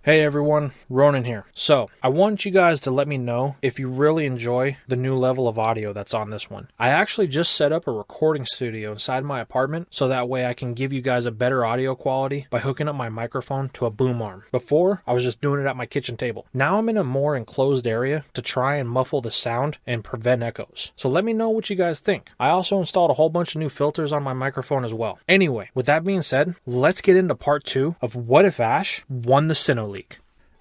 Hey everyone, Ronan here. So, I want you guys to let me know if you really enjoy the new level of audio that's on this one. I actually just set up a recording studio inside my apartment so that way I can give you guys a better audio quality by hooking up my microphone to a boom arm. Before, I was just doing it at my kitchen table. Now I'm in a more enclosed area to try and muffle the sound and prevent echoes. So let me know what you guys think. I also installed a whole bunch of new filters on my microphone as well. Anyway, with that being said, let's get into part 2 of What If Ash Won the Sinnoh League.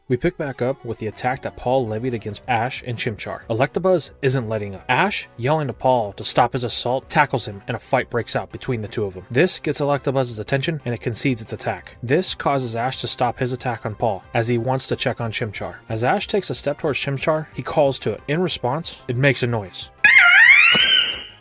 We pick back up with the attack that Paul levied against Ash and Chimchar. Electabuzz isn't letting up. Ash, yelling to Paul to stop his assault, tackles him and a fight breaks out between the two of them. This gets Electabuzz's attention and it concedes its attack. This causes Ash to stop his attack on Paul as he wants to check on Chimchar. As Ash takes a step towards Chimchar, he calls to it. In response, it makes a noise.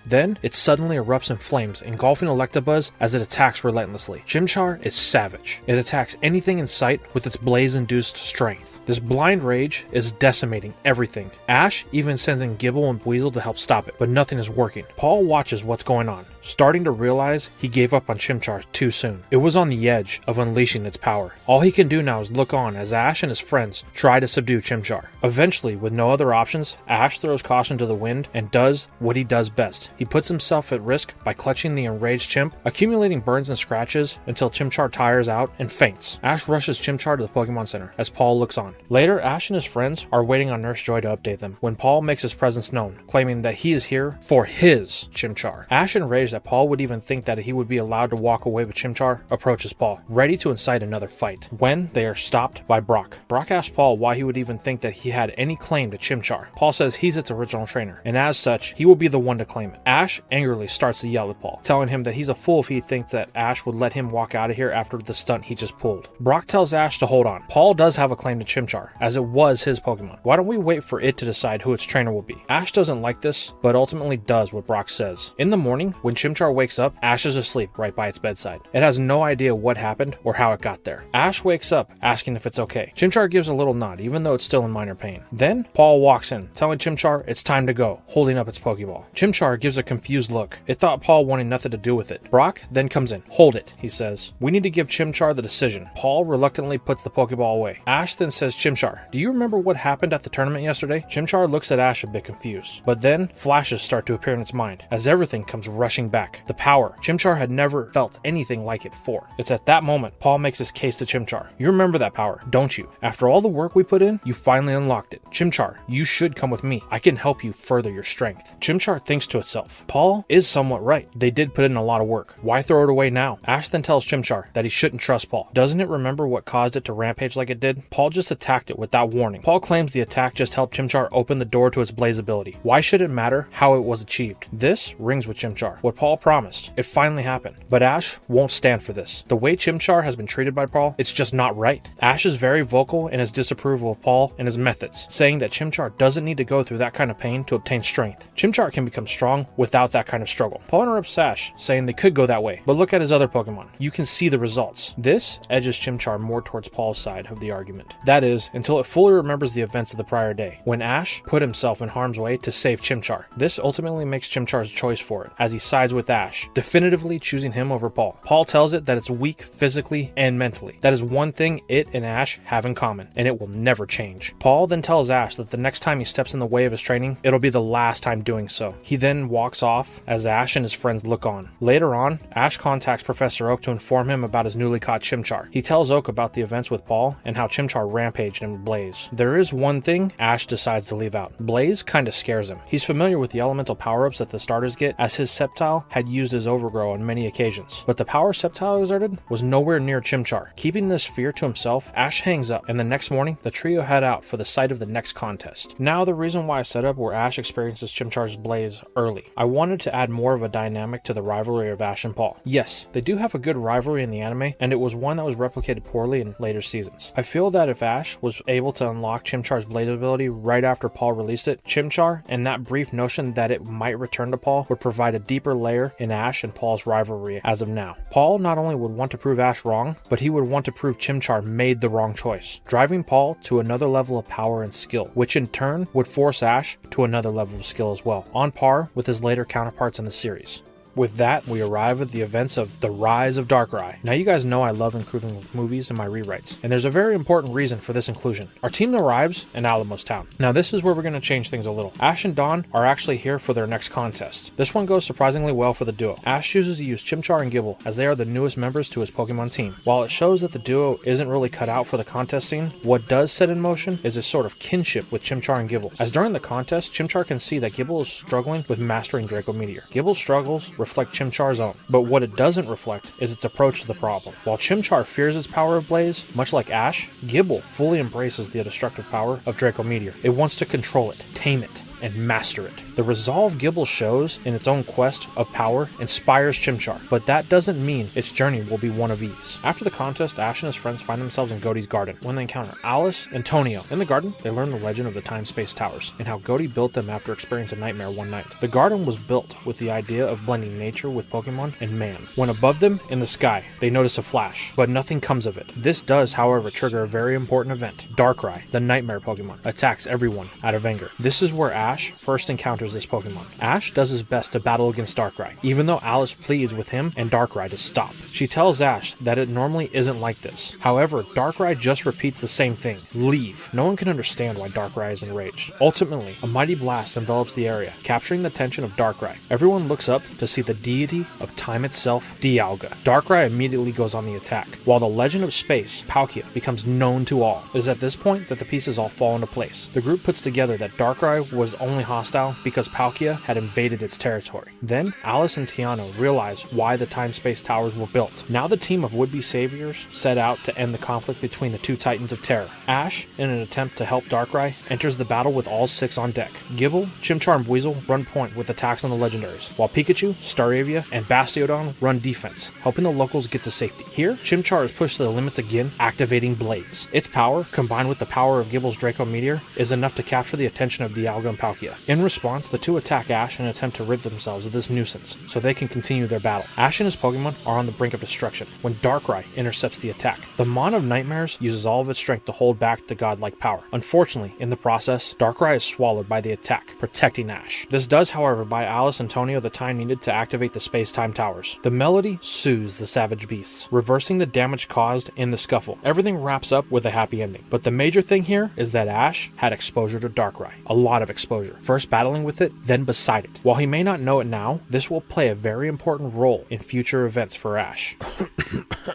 Then, it suddenly erupts in flames, engulfing Electabuzz as it attacks relentlessly. Chimchar is savage. It attacks anything in sight with its blaze-induced strength. This blind rage is decimating everything. Ash even sends in Gible and Weasel to help stop it, but nothing is working. Paul watches what's going on, starting to realize he gave up on Chimchar too soon. It was on the edge of unleashing its power. All he can do now is look on as Ash and his friends try to subdue Chimchar. Eventually, with no other options, Ash throws caution to the wind and does what he does best. He puts himself at risk by clutching the enraged chimp, accumulating burns and scratches until Chimchar tires out and faints. Ash rushes Chimchar to the Pokemon Center as Paul looks on. Later, Ash and his friends are waiting on Nurse Joy to update them when Paul makes his presence known, claiming that he is here for his Chimchar. Ash, enraged that Paul would even think that he would be allowed to walk away with Chimchar, approaches Paul, ready to incite another fight, when they are stopped by Brock. Brock asks Paul why he would even think that he had any claim to Chimchar. Paul says he's its original trainer, and as such, he will be the one to claim it. Ash angrily starts to yell at Paul, telling him that he's a fool if he thinks that Ash would let him walk out of here after the stunt he just pulled. Brock tells Ash to hold on. Paul does have a claim to Chimchar, as it was his Pokemon. Why don't we wait for it to decide who its trainer will be? Ash doesn't like this, but ultimately does what Brock says. In the morning, when Chimchar wakes up, Ash is asleep right by its bedside. It has no idea what happened or how it got there. Ash wakes up, asking if it's okay. Chimchar gives a little nod, even though it's still in minor pain. Then, Paul walks in, telling Chimchar it's time to go, holding up its Pokeball. Chimchar gives a confused look. It thought Paul wanted nothing to do with it. Brock then comes in. Hold it, he says. We need to give Chimchar the decision. Paul reluctantly puts the Pokeball away. Ash then says, Chimchar, do you remember what happened at the tournament yesterday? Chimchar looks at Ash a bit confused, but then flashes start to appear in its mind as everything comes rushing back. The power. Chimchar had never felt anything like it before. It's at that moment Paul makes his case to Chimchar. You remember that power, don't you? After all the work we put in, you finally unlocked it. Chimchar, you should come with me. I can help you further your strength. Chimchar thinks to itself, Paul is somewhat right. They did put in a lot of work. Why throw it away now? Ash then tells Chimchar that he shouldn't trust Paul. Doesn't it remember what caused it to rampage like it did? Paul just attacked it without warning. Paul claims the attack just helped Chimchar open the door to its blaze ability. Why should it matter how it was achieved? This rings with Chimchar. What Paul promised. It finally happened. But Ash won't stand for this. The way Chimchar has been treated by Paul, it's just not right. Ash is very vocal in his disapproval of Paul and his methods, saying that Chimchar doesn't need to go through that kind of pain to obtain strength. Chimchar can become strong without that kind of struggle. Paul interrupts Ash, saying they could go that way, but look at his other Pokemon. You can see the results. This edges Chimchar more towards Paul's side of the argument. That is, until it fully remembers the events of the prior day, when Ash put himself in harm's way to save Chimchar. This ultimately makes Chimchar's choice for it, as he sides with Ash, definitively choosing him over Paul. Paul tells it that it's weak physically and mentally. That is one thing it and Ash have in common, and it will never change. Paul then tells Ash that the next time he steps in the way of his training, it'll be the last time doing so. He then walks off as Ash and his friends look on. Later on, Ash contacts Professor Oak to inform him about his newly caught Chimchar. He tells Oak about the events with Paul and how Chimchar rampaged in Blaze. There is one thing Ash decides to leave out. Blaze kinda scares him. He's familiar with the elemental power-ups that the starters get, as his Sceptile had used his Overgrow on many occasions. But the power Sceptile exerted was nowhere near Chimchar. Keeping this fear to himself, Ash hangs up, and the next morning, the trio head out for the site of the next contest. Now, the reason why I set up where Ash experiences Chimchar's Blaze early. I wanted to add more of a dynamic to the rivalry of Ash and Paul. Yes, they do have a good rivalry in the anime, and it was one that was replicated poorly in later seasons. I feel that if Ash was able to unlock Chimchar's Blaze ability right after Paul released it, Chimchar and that brief notion that it might return to Paul would provide a deeper layer in Ash and Paul's rivalry as of now. Paul not only would want to prove Ash wrong, but he would want to prove Chimchar made the wrong choice, driving Paul to another level of power and skill, which in turn would force Ash to another level of skill as well, on par with his later counterparts in the series. With that, we arrive at the events of The Rise of Darkrai. Now you guys know I love including movies in my rewrites, and there's a very important reason for this inclusion. Our team arrives in Alamos Town. Now this is where we're going to change things a little. Ash and Dawn are actually here for their next contest. This one goes surprisingly well for the duo. Ash chooses to use Chimchar and Gible as they are the newest members to his Pokemon team. While it shows that the duo isn't really cut out for the contest scene, what does set in motion is a sort of kinship with Chimchar and Gible. As during the contest, Chimchar can see that Gible is struggling with mastering Draco Meteor. Gible's struggles reflect Chimchar's own, but what it doesn't reflect is its approach to the problem. While Chimchar fears its power of Blaze, much like Ash, Gible fully embraces the destructive power of Draco Meteor. It wants to control it, tame it, and master it. The resolve Gible shows in its own quest of power inspires Chimchar, but that doesn't mean its journey will be one of ease. After the contest, Ash and his friends find themselves in Godie's garden. When they encounter Alice and Tonio in the garden, they learn the legend of the time-space towers and how Godie built them after experiencing a nightmare one night. The garden was built with the idea of blending nature with Pokemon and man. When above them, in the sky, they notice a flash, but nothing comes of it. This does, however, trigger a very important event. Darkrai, the nightmare Pokemon, attacks everyone out of anger. This is where Ash first encounters this Pokemon. Ash does his best to battle against Darkrai, even though Alice pleads with him and Darkrai to stop. She tells Ash that it normally isn't like this. However, Darkrai just repeats the same thing. Leave. No one can understand why Darkrai is enraged. Ultimately, a mighty blast envelops the area, capturing the attention of Darkrai. Everyone looks up to see the deity of time itself, Dialga. Darkrai immediately goes on the attack. While the legend of space, Palkia, becomes known to all, it is at this point that the pieces all fall into place. The group puts together that Darkrai was only hostile because Palkia had invaded its territory. Then, Alice and Tiano realize why the time-space towers were built. Now the team of would-be saviors set out to end the conflict between the two titans of terror. Ash, in an attempt to help Darkrai, enters the battle with all 6 on deck. Gible, Chimchar, and Weasel run point with attacks on the legendaries, while Pikachu, Staravia, and Bastiodon run defense, helping the locals get to safety. Here, Chimchar is pushed to the limits again, activating Blaze. Its power, combined with the power of Gible's Draco Meteor, is enough to capture the attention of Dialga and Palkia. In response, the two attack Ash in an attempt to rid themselves of this nuisance, so they can continue their battle. Ash and his Pokemon are on the brink of destruction when Darkrai intercepts the attack. The Mon of Nightmares uses all of its strength to hold back the godlike power. Unfortunately, in the process, Darkrai is swallowed by the attack, protecting Ash. This does, however, buy Alice and Tonio the time needed to activate the space-time towers. The melody soothes the savage beasts, reversing the damage caused in the scuffle. Everything wraps up with a happy ending. But the major thing here is that Ash had exposure to Darkrai. A lot of exposure. First battling with it, then beside it. While he may not know it now, this will play a very important role in future events for Ash.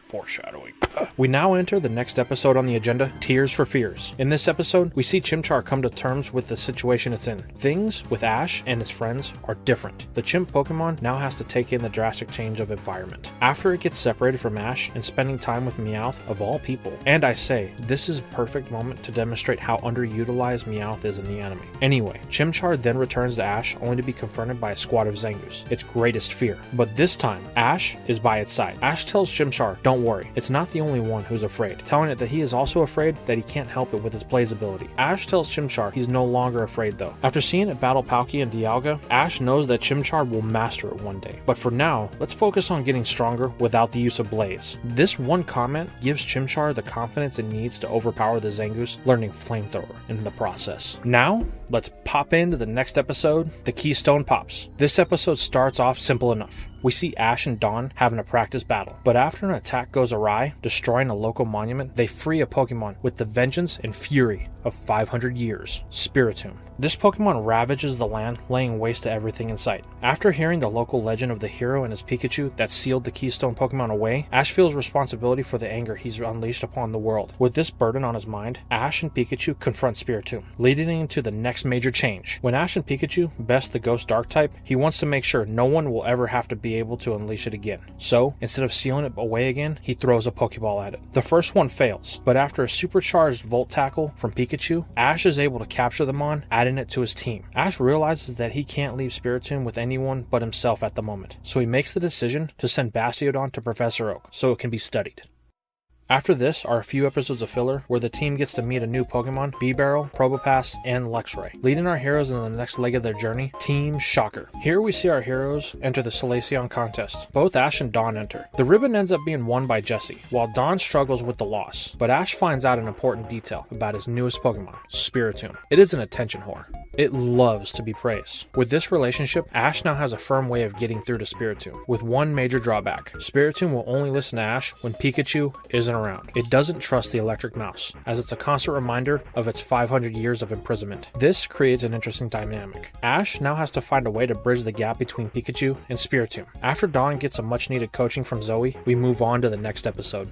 Foreshadowing. We now enter the next episode on the agenda, Tears for Fears. In this episode, we see Chimchar come to terms with the situation it's in. Things with Ash and his friends are different. The chimp Pokemon now has to take in the drastic change of environment. After it gets separated from Ash and spending time with Meowth of all people. And I say, this is a perfect moment to demonstrate how underutilized Meowth is in the anime. Anyway, Chimchar then returns to Ash only to be confronted by a squad of Zangoose, its greatest fear. But this time, Ash is by its side. Ash tells Chimchar, don't worry, it's not the only one who's afraid, telling it that he is also afraid that he can't help it with his Blaze ability. Ash tells Chimchar he's no longer afraid though. After seeing it battle Palkia and Dialga, Ash knows that Chimchar will master it one day. But for now, let's focus on getting stronger without the use of Blaze. This one comment gives Chimchar the confidence it needs to overpower the Zangoose, learning Flamethrower in the process. Now, let's pop into the next episode, the Keystone Pops. This episode starts off simple enough. We see Ash and Dawn having a practice battle, but after an attack goes awry, destroying a local monument, they free a Pokemon with the vengeance and fury of 500 years, Spiritomb. This Pokemon ravages the land, laying waste to everything in sight. After hearing the local legend of the hero and his Pikachu that sealed the Keystone Pokemon away, Ash feels responsibility for the anger he's unleashed upon the world. With this burden on his mind, Ash and Pikachu confront Spiritomb, leading into the next major change. When Ash and Pikachu best the Ghost Dark type, he wants to make sure no one will ever have to be able to unleash it again. So, instead of sealing it away again, he throws a Pokeball at it. The first one fails, but after a supercharged Volt Tackle from Pikachu, Ash is able to capture the Mon, adding it to his team. Ash realizes that he can't leave Spiritomb with anyone but himself at the moment, so he makes the decision to send Bastiodon to Professor Oak so it can be studied. After this are a few episodes of filler where the team gets to meet a new Pokemon, Bibarel, Probopass, and Luxray. Leading our heroes in the next leg of their journey, Team Shocker. Here we see our heroes enter the Solaceon contest. Both Ash and Dawn enter. The ribbon ends up being won by Jessie, while Dawn struggles with the loss, but Ash finds out an important detail about his newest Pokemon, Spiritomb. It is an attention whore. It loves to be praised. With this relationship, Ash now has a firm way of getting through to Spiritomb, with one major drawback. Spiritomb will only listen to Ash when Pikachu isn't around. It doesn't trust the electric mouse, as it's a constant reminder of its 500 years of imprisonment. This creates an interesting dynamic. Ash now has to find a way to bridge the gap between Pikachu and Spiritomb. After Dawn gets some much needed coaching from Zoe, we move on to the next episode.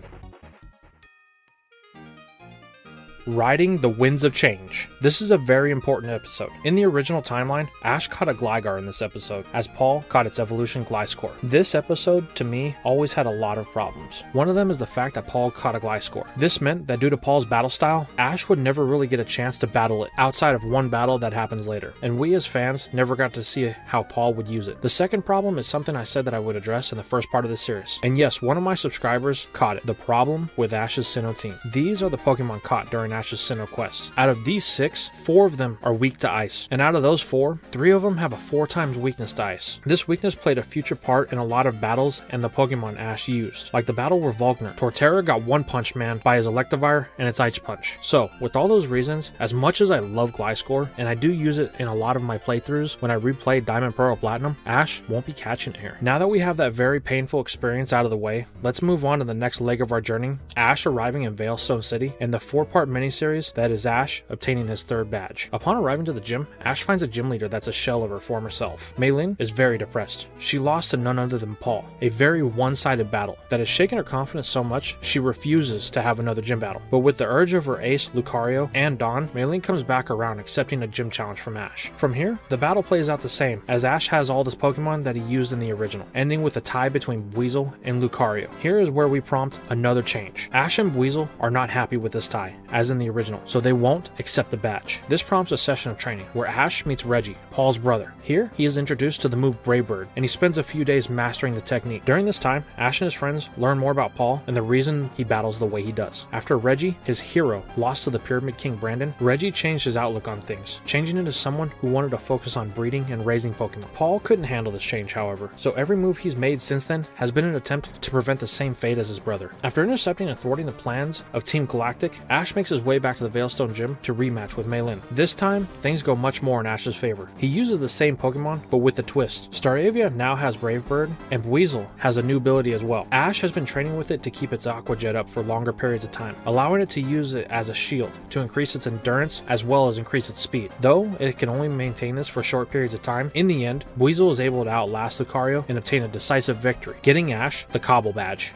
Riding the Winds of Change. This is a very important episode. In the original timeline, Ash caught a Gligar in this episode, as Paul caught its evolution Gliscor. This episode, to me, always had a lot of problems. One of them is the fact that Paul caught a Gliscor. This meant that due to Paul's battle style, Ash would never really get a chance to battle it, outside of one battle that happens later, and we as fans never got to see how Paul would use it. The second problem is something I said that I would address in the first part of the series, and yes, one of my subscribers caught it. The problem with Ash's Sinnoh team. These are the Pokemon caught during Ash's Sinnoh quest. Out of these 6, 4 of them are weak to ice, and out of those 4, 3 of them have a 4 times weakness to ice. This weakness played a future part in a lot of battles and the Pokemon Ash used, like the battle where Volkner. Torterra got One Punch Man by his Electivire and its Ice Punch. So, with all those reasons, as much as I love Gliscor, and I do use it in a lot of my playthroughs when I replay Diamond, Pearl, Platinum, Ash won't be catching it here. Now that we have that very painful experience out of the way, let's move on to the next leg of our journey, Ash arriving in Veilstone City, and the 4-part miniseries that is Ash obtaining his 3rd badge. Upon arriving to the gym, Ash finds a gym leader that's a shell of her former self. Maylin is very depressed. She lost to none other than Paul, a very one-sided battle that has shaken her confidence so much she refuses to have another gym battle. But with the urge of her ace, Lucario, and Dawn, Maylin comes back around accepting a gym challenge from Ash. From here, the battle plays out the same, as Ash has all this Pokemon that he used in the original, ending with a tie between Weasel and Lucario. Here is where we prompt another change. Ash and Weasel are not happy with this tie, as in the original, so they won't accept the badge. This prompts a session of training, where Ash meets Reggie, Paul's brother. Here, he is introduced to the move Brave Bird, and he spends a few days mastering the technique. During this time, Ash and his friends learn more about Paul and the reason he battles the way he does. After Reggie, his hero, lost to the Pyramid King Brandon, Reggie changed his outlook on things, changing into someone who wanted to focus on breeding and raising Pokemon. Paul couldn't handle this change, however, so every move he's made since then has been an attempt to prevent the same fate as his brother. After intercepting and thwarting the plans of Team Galactic, Ash makes his way back to the Veilstone Gym to rematch with Maylin. This time, things go much more in Ash's favor. He uses the same Pokemon, but with the twist. Staravia now has Brave Bird, and Weasel has a new ability as well. Ash has been training with it to keep its Aqua Jet up for longer periods of time, allowing it to use it as a shield to increase its endurance as well as increase its speed. Though it can only maintain this for short periods of time, in the end, Weasel is able to outlast Lucario and obtain a decisive victory, getting Ash the Cobble Badge.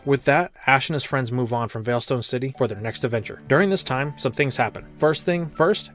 With that, Ash and his friends move on from Veilstone City for their next adventure. During this time, some things happen. First,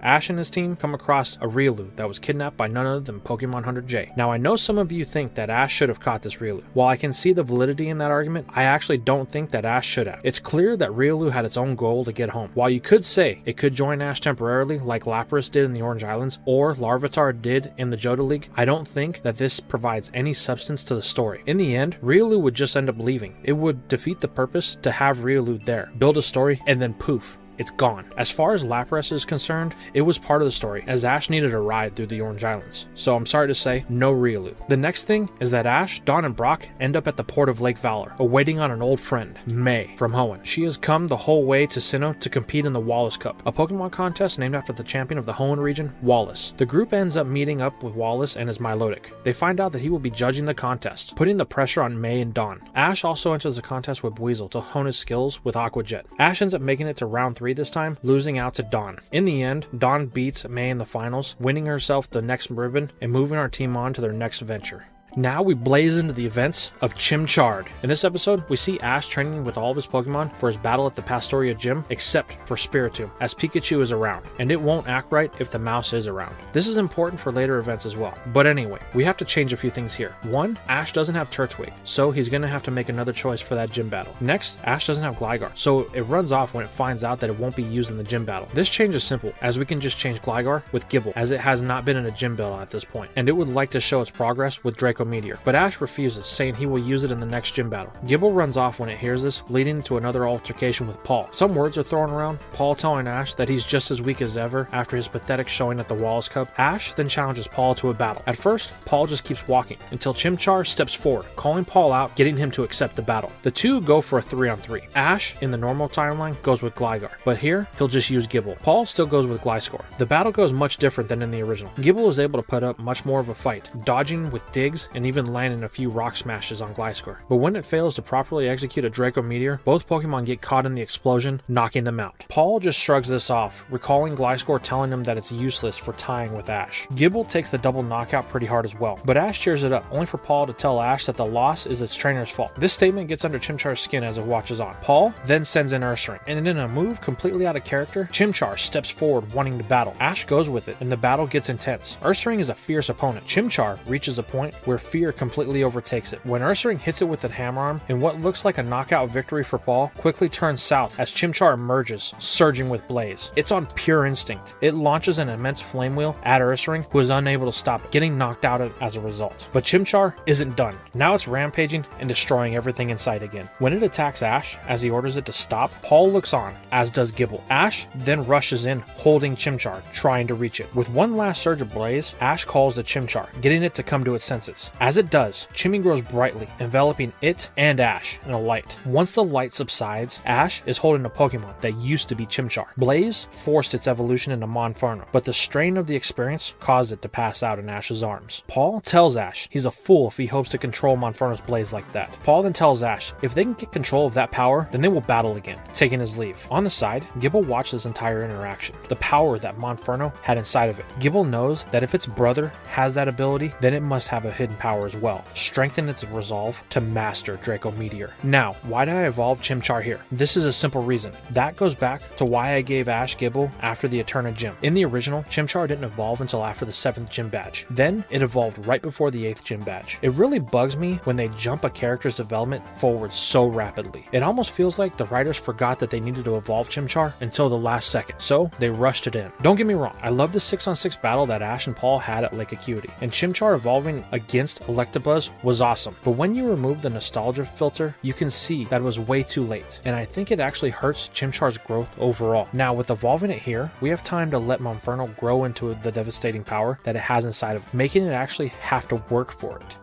Ash and his team come across a Riolu that was kidnapped by none other than Pokemon Hunter J. Now, I know some of you think that Ash should have caught this Riolu. While I can see the validity in that argument, I actually don't think that Ash should have. It's clear that Riolu had its own goal to get home. While you could say it could join Ash temporarily, like Lapras did in the Orange Islands, or Larvitar did in the Johto League, I don't think that this provides any substance to the story. In the end, Riolu would just end up leaving. It would defeat the purpose to have Riolu there, build a story, and then poof, it's gone. As far as Lapras is concerned, it was part of the story, as Ash needed a ride through the Orange Islands. So I'm sorry to say, no Riolu. The next thing is that Ash, Dawn, and Brock end up at the port of Lake Valor, awaiting on an old friend, May, from Hoenn. She has come the whole way to Sinnoh to compete in the Wallace Cup, a Pokemon contest named after the champion of the Hoenn region, Wallace. The group ends up meeting up with Wallace and his Milotic. They find out that he will be judging the contest, putting the pressure on May and Dawn. Ash also enters the contest with Weasel to hone his skills with Aqua Jet. Ash ends up making it to round 3 this time, losing out to Dawn. In the end, Dawn beats May in the finals, winning herself the next ribbon and moving our team on to their next venture. Now we blaze into the events of Chimchar. In this episode, we see Ash training with all of his Pokemon for his battle at the Pastoria gym, except for Spiritomb, as Pikachu is around, and it won't act right if the mouse is around. This is important for later events as well. But anyway, we have to change a few things here. 1, Ash doesn't have Turtwig, so he's going to have to make another choice for that gym battle. Next, Ash doesn't have Gligar, so it runs off when it finds out that it won't be used in the gym battle. This change is simple, as we can just change Gligar with Gible, as it has not been in a gym battle at this point, and it would like to show its progress with Draco Meteor, but Ash refuses, saying he will use it in the next gym battle. Gible runs off when it hears this, leading to another altercation with Paul. Some words are thrown around, Paul telling Ash that he's just as weak as ever after his pathetic showing at the Wallace Cup. Ash then challenges Paul to a battle. At first, Paul just keeps walking until Chimchar steps forward, calling Paul out, getting him to accept the battle. The two go for a 3-on-3. Ash, in the normal timeline, goes with Gligar, but here, he'll just use Gible. Paul still goes with Gliscor. The battle goes much different than in the original. Gible is able to put up much more of a fight, dodging with digs and even landing a few rock smashes on Gliscor. But when it fails to properly execute a Draco Meteor, both Pokemon get caught in the explosion, knocking them out. Paul just shrugs this off, recalling Gliscor telling him that it's useless for tying with Ash. Gible takes the double knockout pretty hard as well, but Ash cheers it up, only for Paul to tell Ash that the loss is its trainer's fault. This statement gets under Chimchar's skin as it watches on. Paul then sends in Ursaring, and in a move completely out of character, Chimchar steps forward wanting to battle. Ash goes with it, and the battle gets intense. Ursaring is a fierce opponent. Chimchar reaches a point where fear completely overtakes it. When Ursaring hits it with a hammer arm, and what looks like a knockout victory for Paul quickly turns south as Chimchar emerges, surging with Blaze. It's on pure instinct. It launches an immense flame wheel at Ursaring, who is unable to stop it, getting knocked out as a result. But Chimchar isn't done. Now it's rampaging and destroying everything in sight again. When it attacks Ash, as he orders it to stop, Paul looks on, as does Gible. Ash then rushes in, holding Chimchar, trying to reach it. With one last surge of Blaze, Ash calls to Chimchar, getting it to come to its senses. As it does, Chimmy grows brightly, enveloping it and Ash in a light. Once the light subsides, Ash is holding a Pokemon that used to be Chimchar. Blaze forced its evolution into Monferno, but the strain of the experience caused it to pass out in Ash's arms. Paul tells Ash he's a fool if he hopes to control Monferno's Blaze like that. Paul then tells Ash if they can get control of that power, then they will battle again, taking his leave. On the side, Gible watched this entire interaction, the power that Monferno had inside of it. Gible knows that if its brother has that ability, then it must have a hidden power as well, strengthen its resolve to master Draco Meteor. Now, why did I evolve Chimchar here? This is a simple reason. That goes back to why I gave Ash Gible after the Eterna Gym. In the original, Chimchar didn't evolve until after the 7th gym badge. Then, it evolved right before the 8th gym badge. It really bugs me when they jump a character's development forward so rapidly. It almost feels like the writers forgot that they needed to evolve Chimchar until the last second, so they rushed it in. Don't get me wrong, I love the 6-on-6 battle that Ash and Paul had at Lake Acuity, and Chimchar evolving against Electabuzz was awesome, but when you remove the nostalgia filter, you can see that it was way too late, and I think it actually hurts Chimchar's growth overall. Now, with evolving it here, we have time to let Monferno grow into the devastating power that it has inside of it, making it actually have to work for it.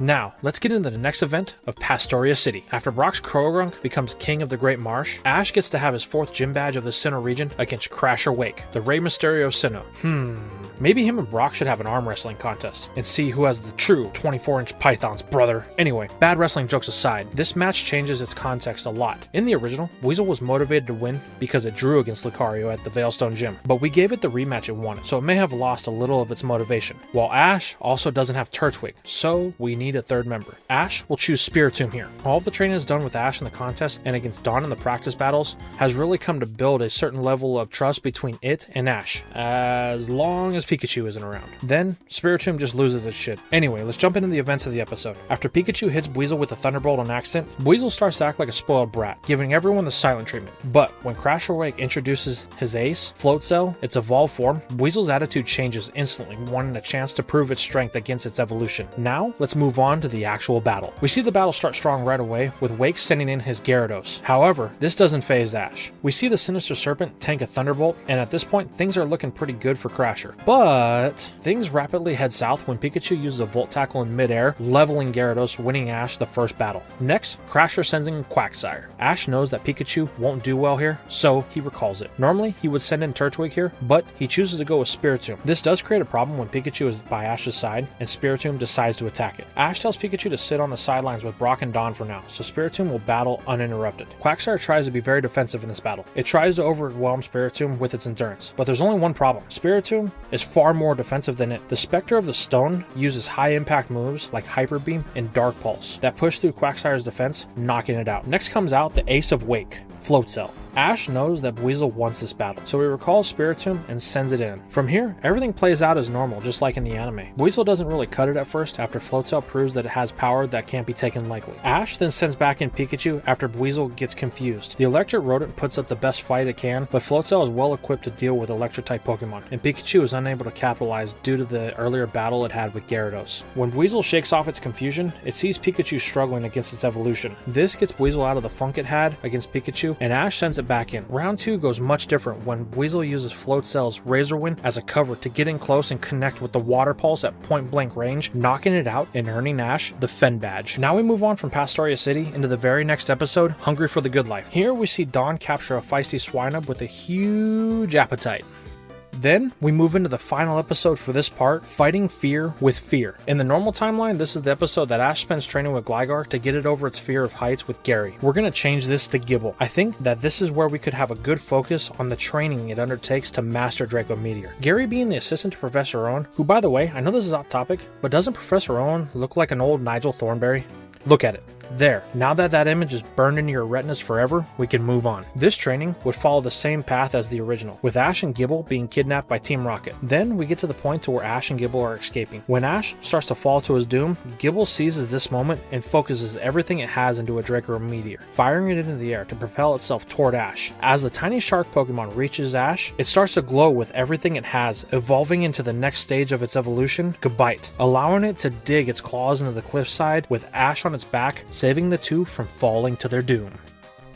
Now, let's get into the next event of Pastoria City. After Brock's Krogunk becomes king of the Great Marsh, Ash gets to have his 4th gym badge of the Sinnoh region against Crasher Wake, the Rey Mysterio Sinnoh. Maybe him and Brock should have an arm wrestling contest and see who has the true 24-inch pythons, brother. Anyway, bad wrestling jokes aside, this match changes its context a lot. In the original, Weasel was motivated to win because it drew against Lucario at the Veilstone Gym, but we gave it the rematch it wanted, so it may have lost a little of its motivation. While Ash also doesn't have Turtwig, so we need a 3rd member. Ash will choose Spiritomb here. All of the training is done with Ash in the contest and against Dawn in the practice battles has really come to build a certain level of trust between it and Ash, as long as Pikachu isn't around. Then, Spiritomb just loses its shit. Anyway, let's jump into the events of the episode. After Pikachu hits Weasel with a Thunderbolt on accident, Weasel starts to act like a spoiled brat, giving everyone the silent treatment. But when Crasher Wake introduces his ace, Float Cell, its evolved form, Weasel's attitude changes instantly, wanting a chance to prove its strength against its evolution. Now, let's move on to the actual battle. We see the battle start strong right away, with Wake sending in his Gyarados. However, this doesn't faze Ash. We see the Sinister Serpent tank a Thunderbolt, and at this point, things are looking pretty good for Crasher. But things rapidly head south when Pikachu uses a Volt Tackle in midair, leveling Gyarados, winning Ash the first battle. Next, Crasher sends in Quagsire. Ash knows that Pikachu won't do well here, so he recalls it. Normally, he would send in Turtwig here, but he chooses to go with Spiritomb. This does create a problem when Pikachu is by Ash's side, and Spiritomb decides to attack it. Ash tells Pikachu to sit on the sidelines with Brock and Dawn for now, so Spiritomb will battle uninterrupted. Quagsire tries to be very defensive in this battle. It tries to overwhelm Spiritomb with its endurance, but there's only one problem. Spiritomb is far more defensive than it. The Spectre of the Stone uses high impact moves like Hyper Beam and Dark Pulse that push through Quagsire's defense, knocking it out. Next comes out the Ace of Wake, Float Cell. Ash knows that Weasel wants this battle, so he recalls Spiritomb and sends it in. From here, everything plays out as normal, just like in the anime. Weasel doesn't really cut it at first after Floatzel proves that it has power that can't be taken lightly. Ash then sends back in Pikachu after Weasel gets confused. The electric rodent puts up the best fight it can, but Floatzel is well equipped to deal with electric type Pokemon, and Pikachu is unable to capitalize due to the earlier battle it had with Gyarados. When Weasel shakes off its confusion, it sees Pikachu struggling against its evolution. This gets Weasel out of the funk it had against Pikachu, and Ash sends it back in. Round 2 goes much different when Weasel uses Floatzel's Razor Wind as a cover to get in close and connect with the Water Pulse at point blank range, knocking it out and earning Ash the Fen Badge. Now we move on from Pastoria City into the very next episode, Hungry for the Good Life. Here we see Dawn capture a feisty Swinub with a huge appetite. Then, we move into the final episode for this part, Fighting Fear with Fear. In the normal timeline, this is the episode that Ash spends training with Gligar to get it over its fear of heights with Gary. We're going to change this to Gible. I think that this is where we could have a good focus on the training it undertakes to master Draco Meteor. Gary being the assistant to Professor Owen, who by the way, I know this is off topic, but doesn't Professor Owen look like an old Nigel Thornberry? Look at it. There, now that that image is burned into your retinas forever, we can move on. This training would follow the same path as the original, with Ash and Gible being kidnapped by Team Rocket. Then we get to the point to where Ash and Gible are escaping. When Ash starts to fall to his doom, Gible seizes this moment and focuses everything it has into a Draco Meteor, firing it into the air to propel itself toward Ash. As the tiny shark Pokemon reaches Ash, it starts to glow with everything it has, evolving into the next stage of its evolution, Gabite, allowing it to dig its claws into the cliffside with Ash on its back, saving the two from falling to their doom.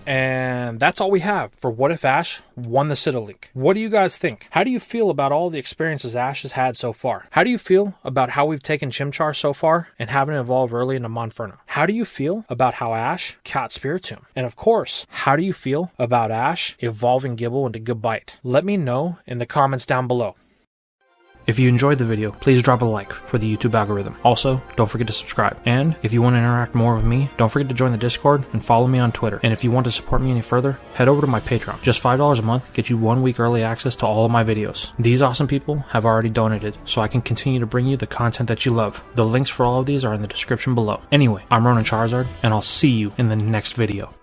And that's all we have for What If Ash won the Citadel. What do you guys think? How do you feel about all the experiences Ash has had so far? How do you feel about how we've taken Chimchar so far and having it evolve early into Monferno? How do you feel about how Ash caught Spiritomb? And of course, how do you feel about Ash evolving Gible into Gabite? Let me know in the comments down below. If you enjoyed the video, please drop a like for the YouTube algorithm. Also, don't forget to subscribe. And if you want to interact more with me, don't forget to join the Discord and follow me on Twitter. And if you want to support me any further, head over to my Patreon. Just $5 a month gets you 1 week early access to all of my videos. These awesome people have already donated, so I can continue to bring you the content that you love. The links for all of these are in the description below. Anyway, I'm Ronan Charizard, and I'll see you in the next video.